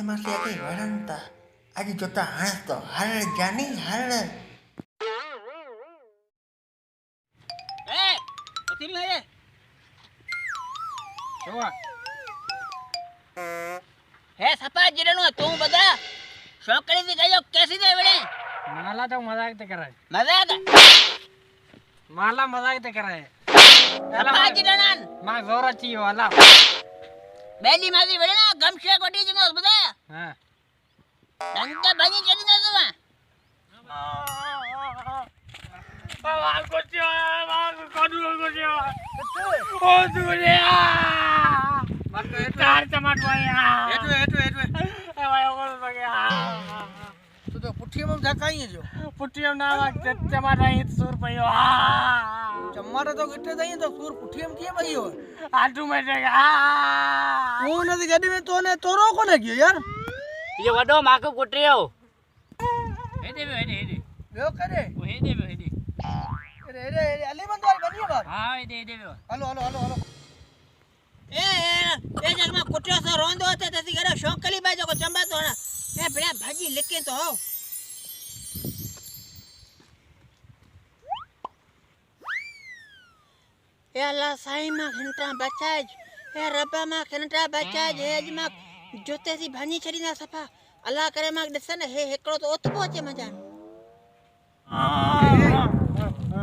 masih ada waranta. Aji jota hanas to, hal jani hal. Betul lah ya. Coba. Sapa जिरनु तुम बता शौकड़ी से गयो कैसी दे बड़े माला तो मजाक ते कर रहा है मजाक माला मजाक ते कर रहा है सपा जिरनन मां जोरा ची वाला बेली माजी बड़े ना गमशे कोटी जिनो बता हां तंका बनी चली ना तुम वाह कोचियो वाह कोडू कोचियो ओ दुनिया चार चमट भाई ए भाई बोल बगे तो पुठिया में धकाई है जो पुठिया ना चमट आई 100 रुपए चमाटा तो कितने दई तो सूर पुठिया में के भाई हो आटू में जाएगा वो नदी गाड़ी में तो ने तोरो को ने गयो यार ये वडो माको कुटियो हेदे यो करे वो हेदे अरे अली बंदवार बनिए बात हां हेदे हेलो ए जगमा कुटियो से रोंदो होते तसी करे शौकली बाजो को चंबा तो ना ए बड़ा भाजी लेके तो हो ए अल्लाह साईं मा घंटा बचाज ए रब्बा मा घंटा बचाज हेज मा जोते सी भानी छरी ना सफा अल्लाह करे मा दसन हे हेकड़ो तो ओत पहुंचे मजा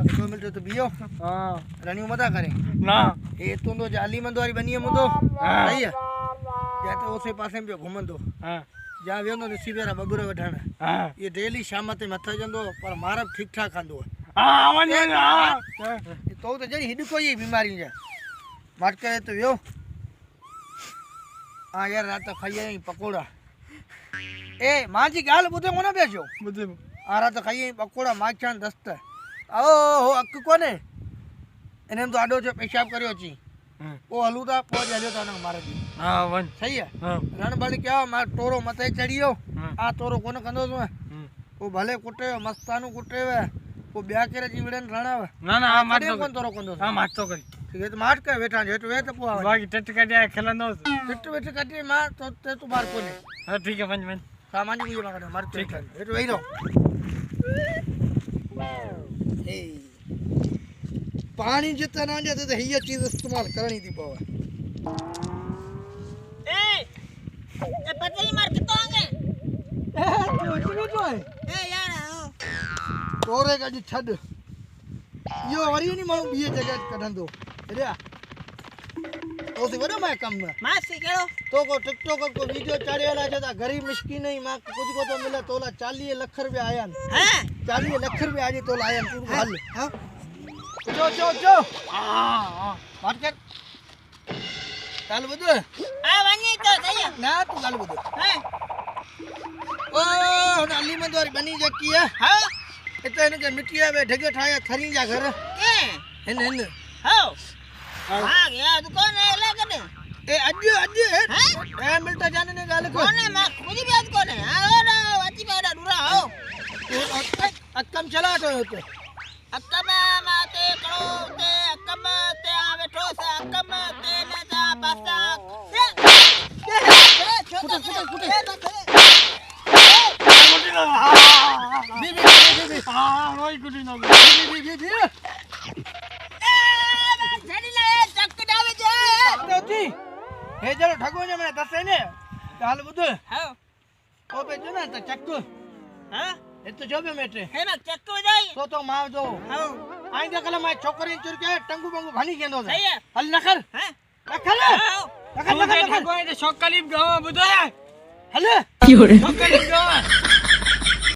2 मिनट तो बियो हां रानी मता करे ना ए तो जाली मंदवारी बनिए मुदो सही है या तो उसे पासे में घुमन दो हां जा वेंदो नसीबेरा बबुरे वठाण हां ये डेली शाम ते मथा जंदो पर मारब ठीक ठाक आंदो हां वने हां तो जड़ी हिड कोई बीमारी जा माट करे तो यो हां यार रात खाई पकोड़ा ए मां जी गाल बुधे कोना बेजो बुधे आ रात खाई पकोड़ा माछान दस्त ओ हो अक कोने एने तो आडो जो पेशाब करियो छी ओ हलूदा पोज हलियो तो न मारे दी हां वन सही है हां रण बड़ी क्या मार टोरो मथे चढ़ियो आ टोरो कोन कंदो तो ओ भले कुटे मस्तानु कुटे वे ओ ब्या करे जीवड़न राणा ना ना मार तो कोन तोरो कंदो हां मार तो करी ठीक है तो मार के बैठा जेट वे तो पुआ बाकी टट काटिया खेलंदो टट बैठ काटी मार तो ते तू मार कोने हां ठीक है पंच सामान जी मार मार ठीक है एट वही रहो ए पानी जितना ना जाते तो ये चीज इस्तेमाल करनी थी बाबा ए पतली मार के तो आगे ए यार तोरे का जी छड यो वरी नहीं मालूम ये जगह कढंदो रे तो से वडो मैं कम मां से केड़ो तो को टिकटॉक को वीडियो चाड़े वाला छता गरीब मिस्किन नहीं मां कुछ को तो मिले तोला 40 लाख रुपया आया हैं 40 लाख रुपया आज तोला आया तू हाल हां जो हां बात कर गाल बुदो आ वनी तो सही है ना तू गाल बुदो हैं ओ अली मंदवारी बनी जकी है हां इतने के मिट्टिया में ढगे ठाया थरी जा घर ए हिन हां हां यार तू कौन है ले कने ए अज हैं ए मिलता जाने ने गाल को कौन है मां खुद भी आज कौन है आओ ना अति बड़ा दूरा आओ अक्कम चला तो होते अक्कम माते करो ते अक्कम ते आ बैठो से अक्कम ते ने जा पासा छोटा बी हां रोई गुडी ना बी झड़ी ले चक डावे जे जी हे जरो ठगो ने मैं दसे ने गाल बुद हां ओ पे जो ना तो चक्कू हां ए तो जो बे मेटे हे ना चक्कू जाई तो मार दो हां आई देखला मैं छोकरी चुर के टंगू बंगू भानी केंदो सही है हल नखर हैं नखर नखर कोई शौक कलीब गावा बुधे हल शौक कलीब गावा